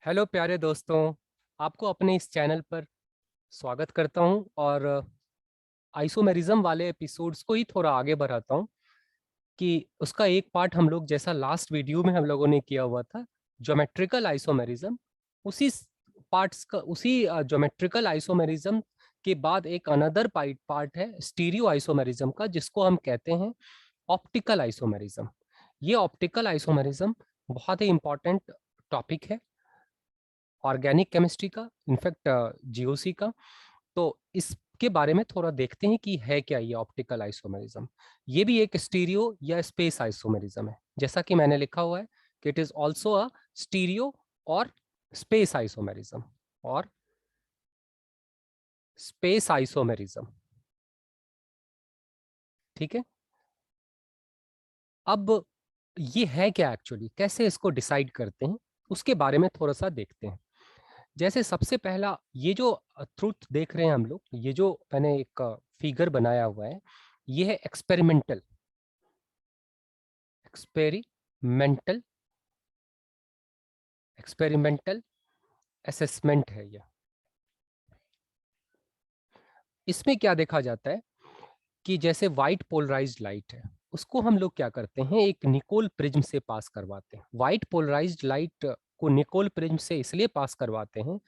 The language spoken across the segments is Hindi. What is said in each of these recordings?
हेलो प्यारे दोस्तों, आपको अपने इस चैनल पर स्वागत करता हूं और आइसोमेरिज्म वाले एपिसोड्स को ही थोड़ा आगे बढ़ाता हूं कि उसका एक पार्ट हम लोग जैसा लास्ट वीडियो में हम लोगों ने किया हुआ था ज्योमेट्रिकल आइसोमेरिज्म, उसी पार्ट्स का उसी ज्योमेट्रिकल आइसोमेरिज्म के बाद एक अनदर पार्ट है स्टीरियो आइसोमेरिज्म का, जिसको हम कहते हैं ऑप्टिकल आइसोमेरिज्म। ये ऑप्टिकल आइसोमेरिज्म बहुत ही इंपॉर्टेंट टॉपिक है ऑर्गेनिक केमिस्ट्री का, इनफैक्ट जीओसी का। तो इसके बारे में थोड़ा देखते हैं कि है क्या ये ऑप्टिकल आइसोमेरिज्म। ये भी एक स्टीरियो या स्पेस आइसोमेरिज्म है, जैसा कि मैंने लिखा हुआ है कि it is also a stereo और स्पेस आइसोमेरिज्म और स्पेस आइसोमेरिज्म। ठीक है, अब ये है क्या एक्चुअली, कैसे इसको डिसाइड करते हैं, उसके बारे में थोड़ा सा देखते हैं। जैसे सबसे पहला ये जो ट्रुथ देख रहे हैं हम लोग, ये जो मैंने एक फिगर बनाया हुआ है, ये है एक्सपेरिमेंटल एक्सपेरिमेंटल एक्सपेरिमेंटल असेसमेंट है ये। इसमें क्या देखा जाता है कि जैसे व्हाइट पोलराइज्ड लाइट है, उसको हम लोग क्या करते हैं, एक निकोल प्रिज्म से पास करवाते हैं। व्हाइट पोलराइज्ड लाइट को निकोल प्रिज्म से इसलिए पास करवाते हैं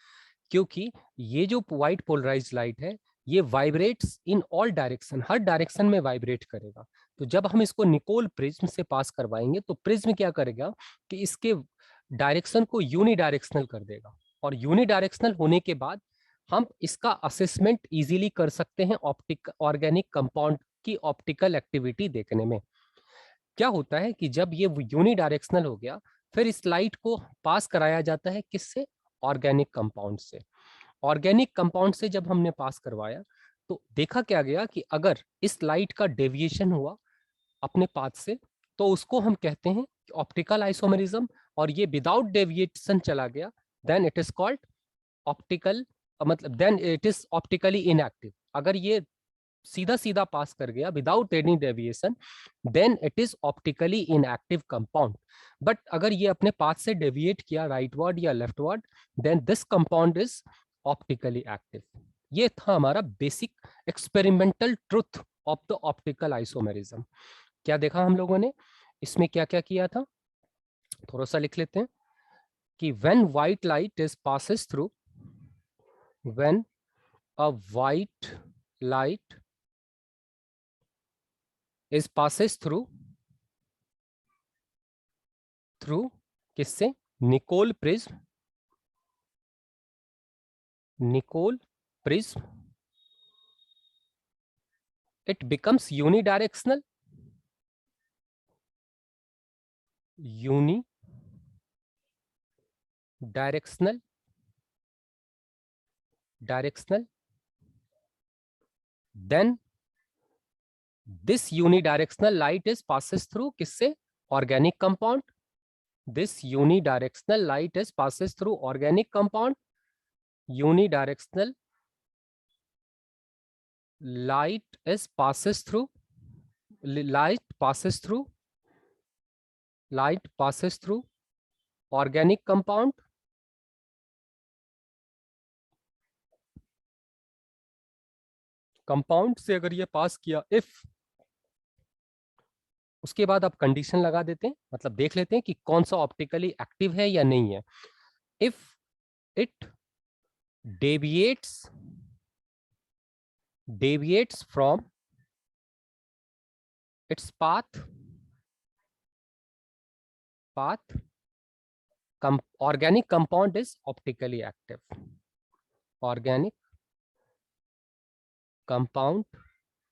क्योंकि ये जो व्हाइट पोलराइज्ड लाइट है, ये vibrates in all direction, her direction में वाइब्रेट करेगा। तो जब हम इसको निकोल प्रिज्म से पास करवाएंगे तो प्रिज्म क्या करेगा कि इसके डायरेक्शन को यूनिडायरेक्शनल कर देगा, और यूनिडायरेक्शनल होने के बाद हम इसका असेसमेंट इजीली कर सकते हैं ऑप्टिक ऑर्गेनिक कंपाउंड की ऑप्टिकल एक्टिविटी देखने में। क्या होता है कि जब ये यूनिडायरेक्शनल हो गया, फिर इस लाइट को पास कराया जाता है किससे, ऑर्गेनिक कंपाउंड से। ऑर्गेनिक कंपाउंड से जब हमने पास करवाया तो देखा क्या गया कि अगर इस लाइट का डेविएशन हुआ अपने पाथ से, तो उसको हम कहते हैं ऑप्टिकल आइसोमेरिज्म। और ये विदाउट डेविएशन चला गया, then it is called optical, मतलब then it is optically inactive. अगर ये सीधा सीधा पास कर गया without any deviation, then it is optically inactive compound. But अगर ये अपने पाथ से डेविएट किया राइटवर्ड या leftward, then this compound is optically active. ये था हमारा basic experimental truth of the optical isomerism. क्या देखा हम लोगों ने, इसमें क्या क्या किया था, थोड़ा सा लिख लेते हैं कि when white light is passes through, when a white light is passes through, through किससे, Nicol prism, Nicol prism, it becomes unidirectional, unidirectional, directional, then this unidirectional light is passes through किससे, organic compound. This unidirectional light is passes through organic compound, unidirectional light is passes through, light passes through, light passes through organic compound, compound से अगर ये पास किया इफ, उसके बाद आप कंडीशन लगा देते हैं, मतलब देख लेते हैं कि कौन सा ऑप्टिकली एक्टिव है या नहीं है। If it deviates deviates from its path, organic compound is optically active, organic compound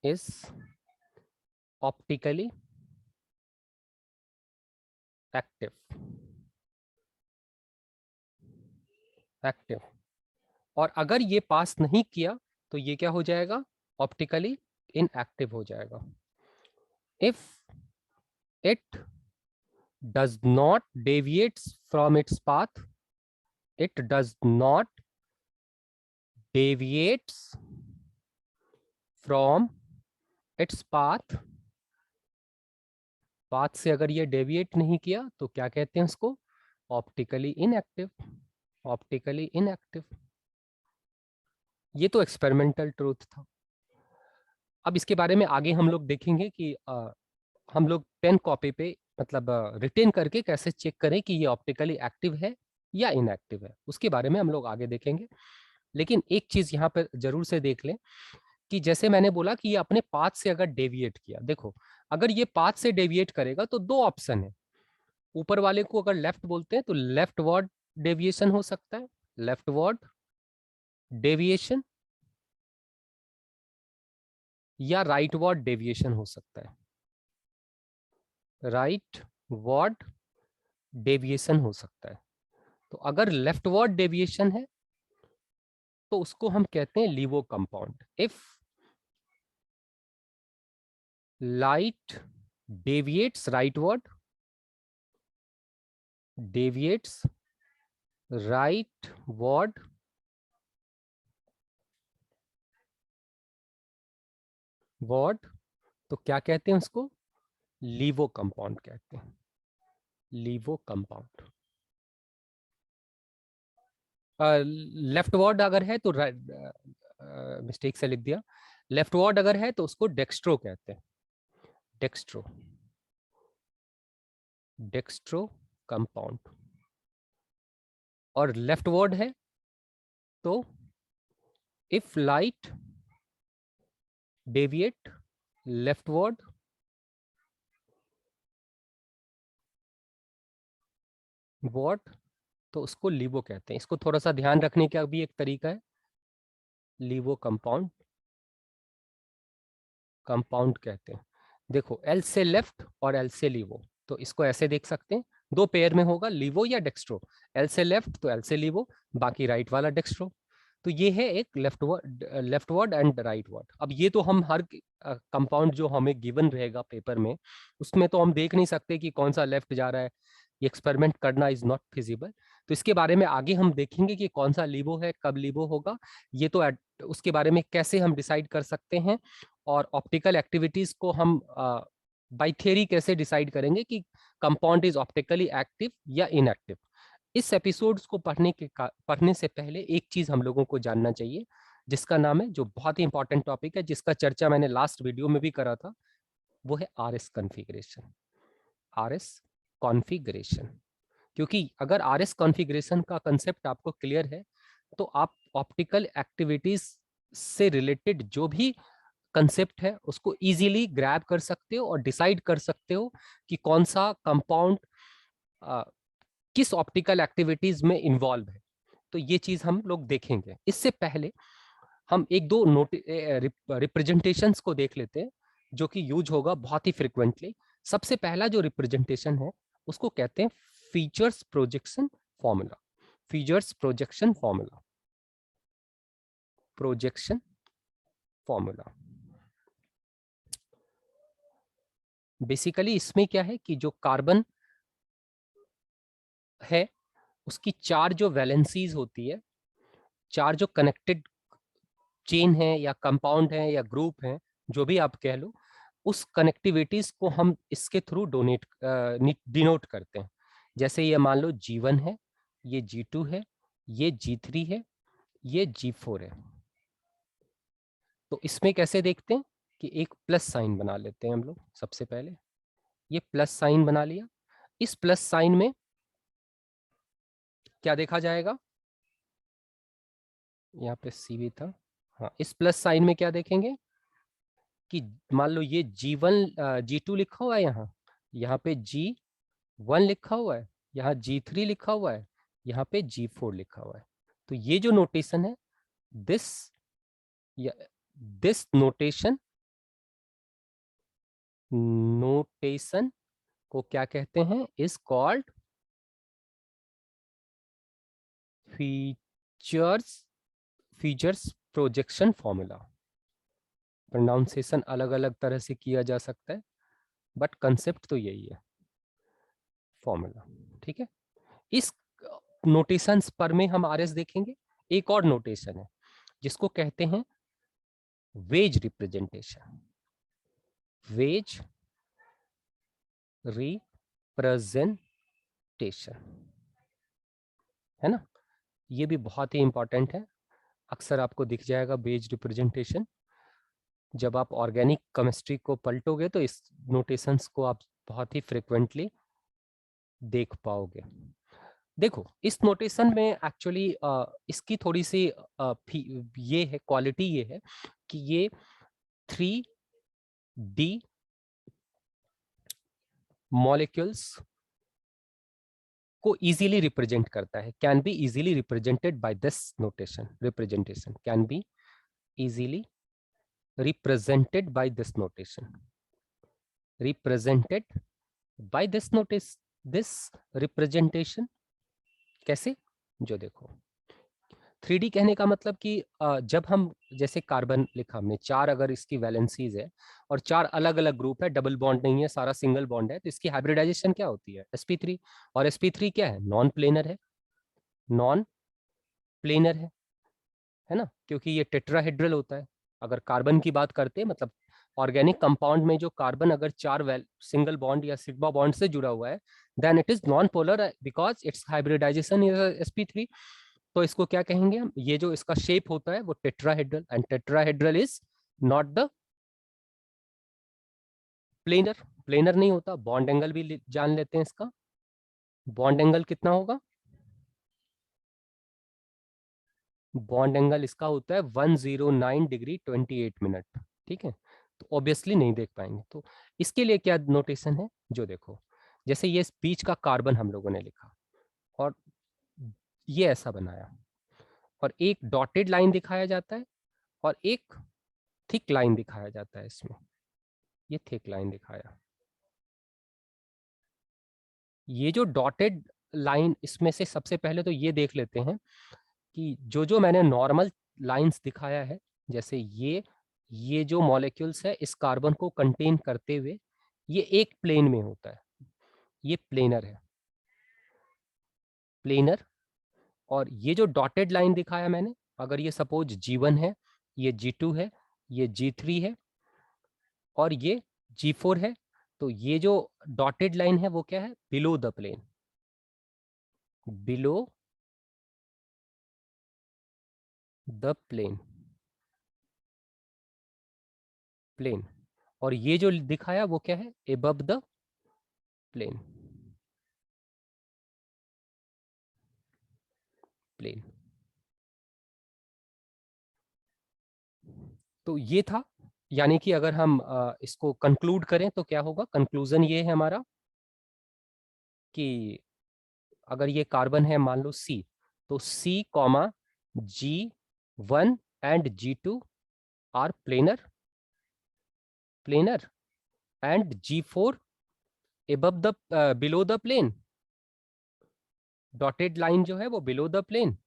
is optically active, active. और अगर ये पास नहीं किया तो ये क्या हो जाएगा, ऑप्टिकली इनएक्टिव हो जाएगा। If it does not deviates from its path, it does not deviates from its path, path से अगर ये डेविएट नहीं किया तो क्या कहते हैं उसको, ऑप्टिकली इनएक्टिव। Optically inactive. ये तो एक्सपेरिमेंटल ट्रूथ था। अब इसके बारे में आगे हम लोग देखेंगे कि हम लोग पेन कॉपी पे मतलब रिटेन करके कैसे चेक करें कि ये ऑप्टिकली एक्टिव है या इनएक्टिव है, उसके बारे में हम लोग आगे देखेंगे। लेकिन एक चीज यहाँ पर जरूर से देख लें कि जैसे मैंने बोला कि ये अपने पाथ से अगर डेविएट किया, देखो अगर ये पाथ से डेविएट करेगा तो दो ऑप्शन है। ऊपर वाले को अगर लेफ्ट बोलते हैं तो लेफ्टवर्ड डेविएशन हो सकता है, लेफ्टवर्ड डेविएशन, या राइटवर्ड डेविएशन हो सकता है, राइटवर्ड डेविएशन हो सकता है। तो अगर लेफ्टवर्ड डेविएशन है तो उसको हम कहते हैं levo compound. If light deviates rightward, deviates rightward, word, तो क्या कहते हैं उसको, लीवो कंपाउंड कहते हैं, लीवो कंपाउंड। लेफ्टवर्ड अगर है तो मिस्टेक से लिख दिया, लेफ्टवर्ड अगर है तो उसको डेक्स्ट्रो कहते हैं, डेक्स्ट्रो, डेक्स्ट्रो कंपाउंड। और लेफ्टवर्ड है तो if light deviate leftward, word, तो उसको लीवो कहते हैं। इसको थोड़ा सा ध्यान रखने का भी एक तरीका है, लीवो कंपाउंड, कंपाउंड कहते हैं। देखो एल से लेफ्ट और एल से लीवो, तो इसको ऐसे देख सकते हैं, दो पेयर में होगा लीवो या डेक्स्ट्रो, एल से लेफ्ट तो एल से लीवो, बाकी राइट वाला डेक्स्ट्रो। तो ये है एक लेफ्टवर्ड एंड राइट वर्ड। अब ये तो हम हर कंपाउंड जो हमें गिवन रहेगा पेपर में, उसमें तो हम देख नहीं सकते कि कौन सा लेफ्ट जा रहा है, ये एक्सपेरिमेंट करना इज नॉट फिजिबल। तो इसके बारे में आगे हम देखेंगे कि कौन सा लीवो है, कब लीवो होगा, ये तो उसके बारे में कैसे हम डिसाइड कर सकते हैं। और ऑप्टिकल एक्टिविटीज को हम बाय थियरी कैसे डिसाइड करेंगे कि कंपाउंड इज ऑप्टिकली एक्टिव या इनएक्टिव। इस एपिसोड्स को पढ़ने से पहले एक चीज हम लोगों को जानना चाहिए, जिसका नाम है, जो बहुत ही इंपॉर्टेंट टॉपिक है, जिसका चर्चा मैंने लास्ट वीडियो में भी करा था, वो है आरएस कॉन्फ़िगरेशन। आरएस कॉन्फ़िगरेशन, क्योंकि अगर आरएस कॉन्फ़िगरेशन का कंसेप्ट आपको क्लियर है तो आप ऑप्टिकल एक्टिविटीज से रिलेटेड जो भी कंसेप्ट है उसको इजीली ग्रैब कर सकते हो और डिसाइड कर सकते हो कि कौन सा कंपाउंड किस ऑप्टिकल एक्टिविटीज में इन्वॉल्व है। तो ये चीज हम लोग देखेंगे। इससे पहले हम एक दो रिप्रेजेंटेशंस को देख लेते हैं जो कि यूज होगा बहुत ही फ्रिक्वेंटली। सबसे पहला जो रिप्रेजेंटेशन है उसको कहते हैं features projection formula, features projection formula, projection formula. Basically इसमें क्या है कि जो कार्बन है उसकी चार जो वैलेंसीज होती है, चार जो कनेक्टेड चेन है या कंपाउंड है या ग्रुप है, जो भी आप कह लो, उस कनेक्टिविटीज को हम इसके थ्रू डिनोट करते हैं। जैसे ये मान लो G1 है, ये G2 है, ये G3 है, ये G4 है। तो इसमें कैसे देखते हैं कि एक प्लस साइन बना लेते हैं हम लोग। सबसे पहले ये प्लस साइन बना लिया, इस प्लस साइन में क्या देखा जाएगा, यहाँ पे सी भी था, हाँ, इस प्लस साइन में क्या देखेंगे कि मान लो ये G1 G2 लिखा हुआ है, यहाँ पे G1 लिखा हुआ है, यहाँ G3 लिखा हुआ है, यहाँ पे G4 लिखा हुआ है। तो ये जो नोटेशन है, दिस दिस नोटेशन को क्या कहते हैं, is called features, features projection formula. Pronunciation अलग अलग तरह से किया जा सकता है, बट कंसेप्ट तो यही है, फॉर्मूला। ठीक है, इस नोटेशंस पर में हम आरएस देखेंगे। एक और नोटेशन है जिसको कहते हैं वेज रिप्रेजेंटेशन, वेज रिप्रेजेंटेशन, है ना। ये भी बहुत ही इंपॉर्टेंट है, अक्सर आपको दिख जाएगा बेज रिप्रेजेंटेशन। जब आप ऑर्गेनिक केमिस्ट्री को पलटोगे तो इस नोटेशंस को आप बहुत ही फ्रिक्वेंटली देख पाओगे। देखो इस नोटेशन में एक्चुअली इसकी थोड़ी सी ये है क्वालिटी, ये है कि ये 3D मॉलिक्यूल्स को इजीली रिप्रेजेंट करता है, can be easily represented by this notation, representation can be easily represented by this notation, represented by this notice, this representation कैसे, जो देखो 3D कहने का मतलब कि जब हम जैसे कार्बन लिखा हमने, 4 अगर इसकी वैलेंसीज है और 4 अलग अलग ग्रुप है, डबल बॉन्ड नहीं है, सारा सिंगल बॉन्ड है, तो इसकी हाइब्रिडाइजेशन क्या होती है, sp3। और sp3 क्या है, नॉन प्लेनर है, नॉन प्लेनर है ना, क्योंकि ये टेट्राहेड्रल होता है। अगर कार्बन की बात करते हैं, मतलब ऑर्गेनिक कंपाउंड में जो कार्बन अगर 4 सिंगल बॉन्ड या सिग्मा बॉन्ड से जुड़ा हुआ है, then it is non polar because its hybridization is sp3। तो इसको क्या कहेंगे हम, ये जो इसका शेप होता है वो tetrahedral, and tetrahedral is not the planar, planar नहीं होता। बॉन्ड एंगल भी जान लेते हैं इसका, बॉन्ड एंगल कितना होगा, बॉन्ड एंगल इसका होता है 109 डिग्री 28 मिनट, ठीक है। तो ऑब्वियसली नहीं देख पाएंगे, तो इसके लिए क्या नोटेशन है, जो देखो जैसे ये बीच का कार्बन हम लोगों ने लिखा और ये ऐसा बनाया, और एक डॉटेड लाइन दिखाया जाता है और एक थिक लाइन दिखाया जाता है इसमें, ये थिक लाइन दिखाया। ये जो डॉटेड लाइन, इसमें से सबसे पहले तो ये देख लेते हैं कि जो मैंने नॉर्मल लाइंस दिखाया है, जैसे ये जो मॉलिक्यूल्स है इस कार्बन को कंटेन करते हुए, ये एक प्लेन में होता है, ये प्लेनर है, प्लेनर। और ये जो डॉटेड लाइन दिखाया मैंने, अगर ये सपोज G1 है, ये G2 है, ये G3 है और ये G4 है, तो ये जो डॉटेड लाइन है वो क्या है, below the plane, below the plane, plane. और ये जो दिखाया वो क्या है, एबव द प्लेन, प्लेन। तो ये था, यानी कि अगर हम इसको कंक्लूड करें तो क्या होगा, कंक्लूजन ये है हमारा कि अगर ये कार्बन है मान लो C, तो C comma G1 and G2 are planar, planar, and G4 above the below the plane, dotted line जो है वो बिलो द प्लेन,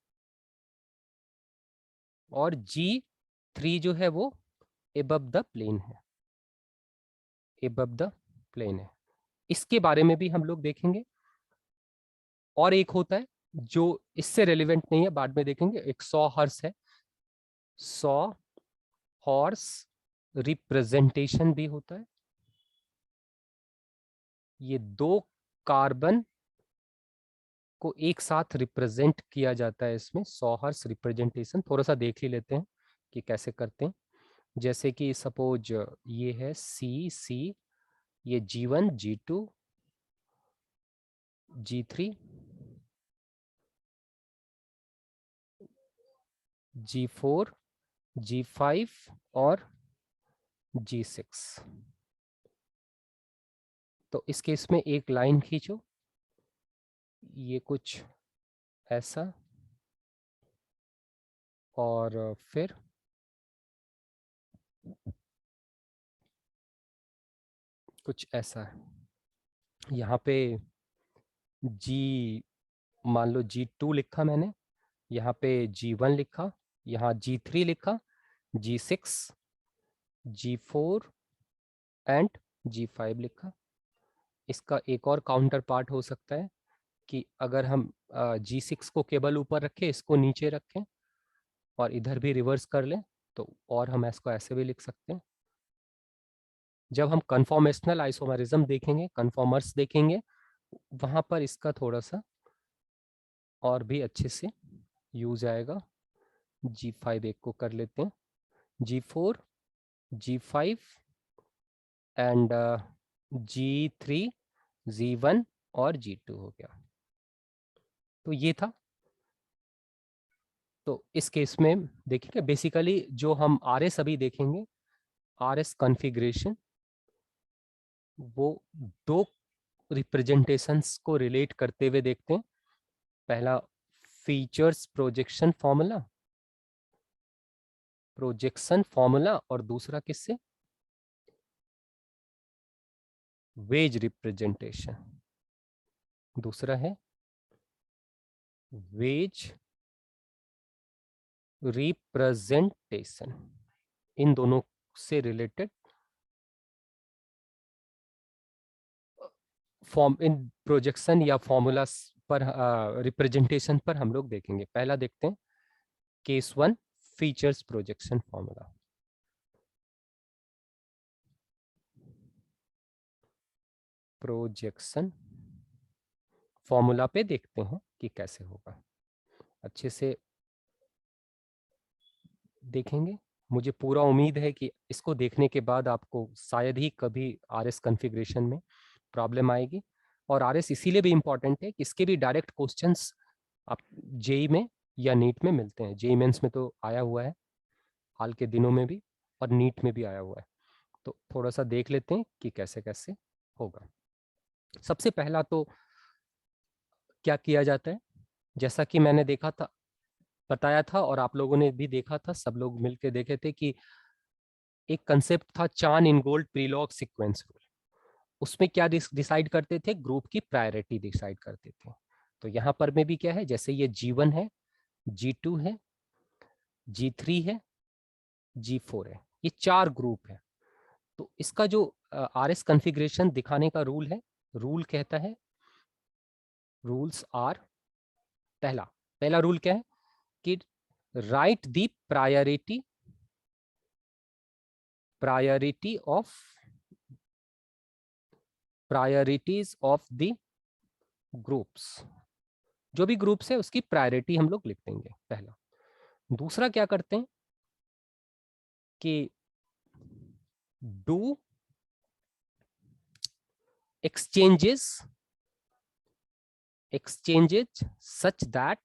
और G3 जो है वो एबव द प्लेन है, एबव द प्लेन है। इसके बारे में भी हम लोग देखेंगे। और एक होता है जो इससे रेलिवेंट नहीं है, बाद में देखेंगे, एक 100 हर्स है, 100 हॉर्स रिप्रेजेंटेशन भी होता है। ये 2 कार्बन को एक साथ रिप्रेजेंट किया जाता है इसमें, 100 हर्स रिप्रेजेंटेशन। थोड़ा सा देख ही लेते हैं कि कैसे करते हैं। जैसे कि सपोज ये है C, ये G1, G2, G3, G4, G5 और G6। तो इस केस में एक लाइन खींचो, ये कुछ ऐसा, और फिर कुछ ऐसा है। यहाँ पे G, मान लो G2 लिखा मैंने, यहाँ पे G1 लिखा, यहाँ G3 लिखा, G6, G4 एंड G5 लिखा। इसका एक और काउंटर पार्ट हो सकता है कि अगर हम G6 को केवल ऊपर रखें, इसको नीचे रखें और इधर भी रिवर्स कर लें, तो और हम इसको ऐसे भी लिख सकते हैं। जब हम कन्फॉर्मेशनल आइसोमरिज्म देखेंगे, कन्फॉर्मर्स देखेंगे, वहां पर इसका थोड़ा सा और भी अच्छे से यूज आएगा। G5 एक को कर लेते हैं, G4, G5 and G3, Z1 और G2 हो गया। तो ये था। तो इस केस में देखेंगे बेसिकली जो हम RS अभी देखेंगे, RS कॉन्फ़िगरेशन, वो दो रिप्रेजेंटेशंस को रिलेट करते हुए देखते हैं। पहला फीचर्स प्रोजेक्शन फॉर्मूला और दूसरा किससे, वेज रिप्रेजेंटेशन। दूसरा है वेज रिप्रेजेंटेशन। इन दोनों से रिलेटेड फॉर्म, इन प्रोजेक्शन या फॉर्मूला पर, रिप्रेजेंटेशन पर हम लोग देखेंगे। पहला देखते हैं case 1, features projection formula. Projection formula पे देखते हैं कि कैसे होगा। अच्छे से देखेंगे। मुझे पूरा उम्मीद है कि इसको देखने के बाद आपको शायद ही कभी RS कॉन्फ़िगरेशन में प्रॉब्लम आएगी। और RS इसीलिए भी इम्पोर्टेंट है कि इसके भी डायरेक्ट क्वेश्चंस आप जेई में या नीट में मिलते हैं। जेई मेंस में तो आया हुआ है हाल के दिनों में भी, और नीट में भी आया हुआ है। तो थोड़ा सा देख लेते हैं कि कैसे कैसे होगा। सबसे पहला तो क्या किया जाता है, जैसा कि मैंने देखा था, बताया था और आप लोगों ने भी देखा था, सब लोग मिलकर देखे थे कि एक कंसेप्ट था चान इन गोल्ड प्रीलॉग सीक्वेंस रूल। उसमें क्या डिसाइड करते थे, ग्रुप की प्रायोरिटी डिसाइड करते थे। तो यहाँ पर में भी क्या है, जैसे ये G1 है, G2 है, G3 है, G4 है, ये 4 ग्रुप है। तो इसका जो RS कॉन्फ़िगरेशन दिखाने का रूल है, रूल कहता है, रूल्स आर, पहला पहला रूल क्या है कि right the priority of priorities of the groups. जो भी ग्रुप्स है उसकी प्रायोरिटी हम लोग लिख देंगे, पहला। दूसरा क्या करते हैं कि do exchanges such that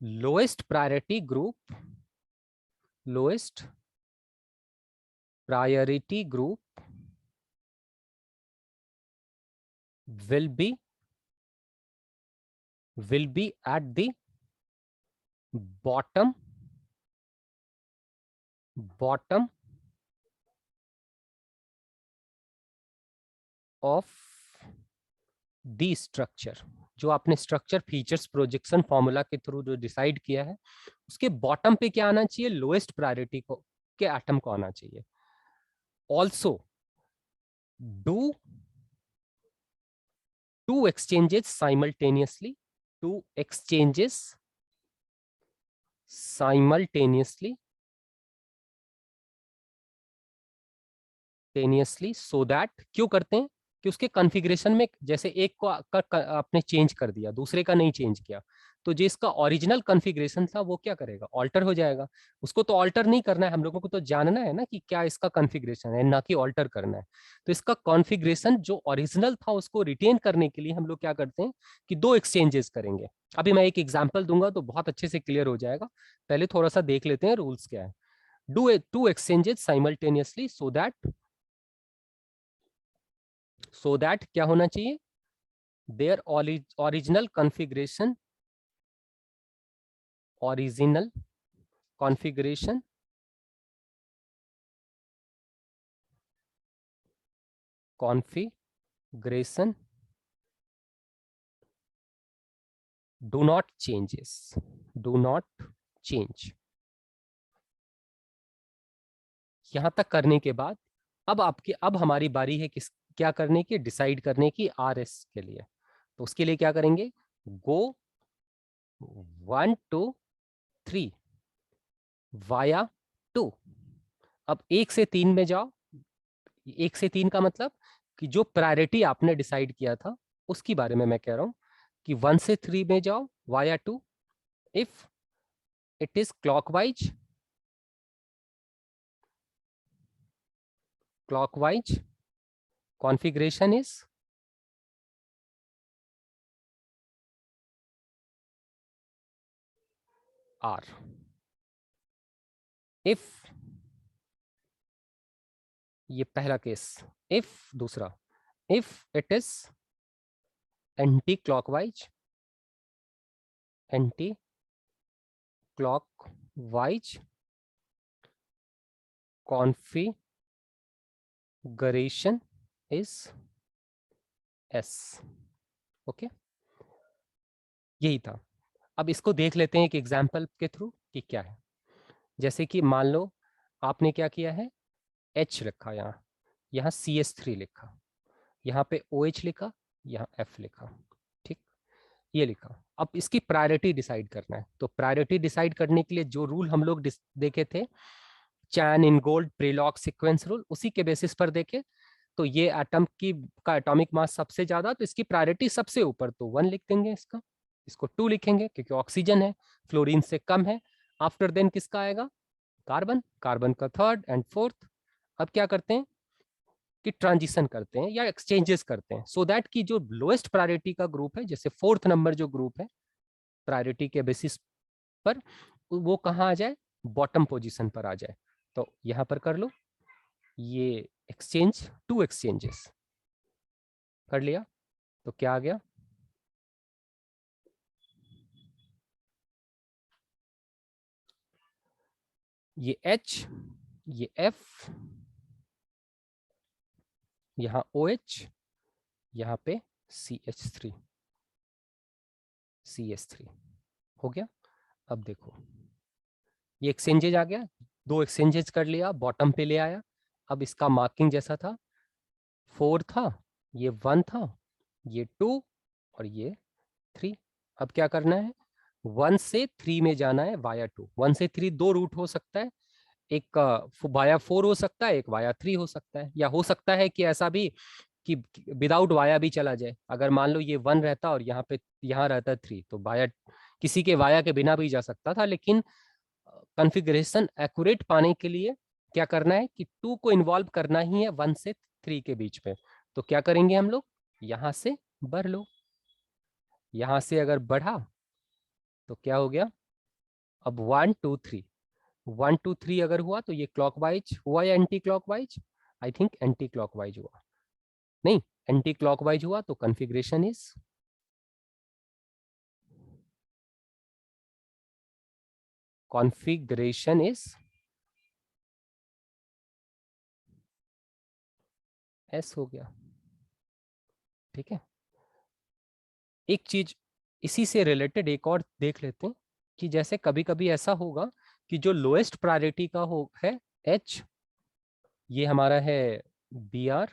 lowest priority group will be at the bottom of the structure। जो आपने स्ट्रक्चर फीचर्स प्रोजेक्शन फॉर्मूला के थ्रू जो डिसाइड किया है, उसके बॉटम पे क्या आना चाहिए, लोएस्ट प्रायोरिटी को के एटम को आना चाहिए। Also do two exchanges simultaneously so that, क्यों करते हैं कि उसके कॉन्फ़िगरेशन में जैसे एक को आपने चेंज कर दिया, दूसरे का नहीं चेंज किया, तो जो इसका ओरिजिनल कॉन्फ़िगरेशन था वो क्या करेगा, ऑल्टर हो जाएगा। उसको तो ऑल्टर नहीं करना है, हम लोगों को तो जानना है ना कि क्या इसका कॉन्फ़िगरेशन है, ना कि ऑल्टर करना है। तो इसका कॉन्फ़िगरेशन जो ओरिजिनल था उसको रिटेन करने के लिए हम लोग क्या करते हैं कि दो एक्सचेंजेस करेंगे। अभी मैं एक एग्जाम्पल दूंगा तो बहुत अच्छे से क्लियर हो जाएगा। पहले थोड़ा सा देख लेते हैं रूल्स क्या है। Do two exchanges simultaneously so that क्या होना चाहिए, their original configuration do not change। यहां तक करने के बाद अब हमारी बारी है किस क्या करने की, डिसाइड करने की RS के लिए। तो उसके लिए क्या करेंगे, गो 1 2 3 वाया 2। अब 1 से 3 में जाओ। 1 से 3 का मतलब कि जो प्रायोरिटी आपने डिसाइड किया था उसकी बारे में मैं कह रहा हूं। कि 1 से 3 में जाओ via 2, if it is clockwise, configuration is R. If, ये पहला केस, if दूसरा, if it is anti clockwise configuration is S. Okay, यही था। अब इसको देख लेते हैं एक एग्जाम्पल के थ्रू कि क्या है। जैसे कि मान लो आपने क्या किया है, H लिखा, यहाँ CS3 लिखा, यहाँ पे OH लिखा, यहाँ F लिखा, ठीक, ये लिखा। अब इसकी प्रायोरिटी डिसाइड करना है। तो प्रायोरिटी डिसाइड करने के लिए जो रूल हम लोग देखे थे, चैन इन गोल्ड प्रीलॉग सीक्वेंस रूल, उसी के बेसिस पर देखे तो ये एटम की का एटॉमिक मास सबसे ज्यादा, तो इसकी प्रायोरिटी सबसे ऊपर, तो 1 लिख देंगे, इसको 2 लिखेंगे क्योंकि ऑक्सीजन है, फ्लोरीन से कम है। आफ्टर देन किसका आएगा, कार्बन का थर्ड एंड फोर्थ। अब क्या करते हैं कि ट्रांजिशन करते हैं या एक्सचेंजेस करते हैं, सो दैट कि जो लोएस्ट प्रायोरिटी का ग्रुप है, जैसे 4th नंबर जो ग्रुप है प्रायोरिटी के बेसिस पर, वो कहाँ आ जाए, बॉटम पोजीशन पर आ जाए। तो यहां पर कर लो, ये एक्सचेंज, 2 एक्सचेंजेस कर लिया, तो क्या आ गया, ये H, ये F, यहाँ OH, यहाँ पे CH3, CS3 हो गया। अब देखो ये एक्सचेंजेज आ गया, 2 एक्सचेंजेज कर लिया, बॉटम पे ले आया। अब इसका मार्किंग जैसा था, 4 था, ये 1 था, ये 2 और ये 3। अब क्या करना है, 1 से 3 में जाना है वाया 2। 1 से 3 दो रूट हो सकता है, एक वाया 4 हो सकता है, एक वाया 3 हो सकता है, या हो सकता है कि ऐसा भी कि विदाउट वाया भी चला जाए। अगर मान लो ये 1 रहता और यहाँ रहता 3, तो वाया, किसी के वाया के बिना भी जा सकता था, लेकिन कॉन्फ़िगरेशन एक्यूरेट पाने के लिए क्या करना है कि 2 को इन्वॉल्व करना ही है 1 से 3 के बीच में। तो क्या करेंगे हम लोग, यहां से बढ़ लो, यहां से अगर बढ़ा तो क्या हो गया, अब 1 2 3, 1 2 3 अगर हुआ तो ये क्लॉकवाइज हुआ या anti clockwise, I think anti clockwise हुआ, नहीं एंटी क्लॉकवाइज हुआ, तो कॉन्फ़िगरेशन इज एस हो गया। ठीक है, एक चीज इसी से रिलेटेड एक और देख लेते हैं कि जैसे कभी कभी ऐसा होगा कि जो लोएस्ट प्रायोरिटी का हो है H, ये हमारा है BR,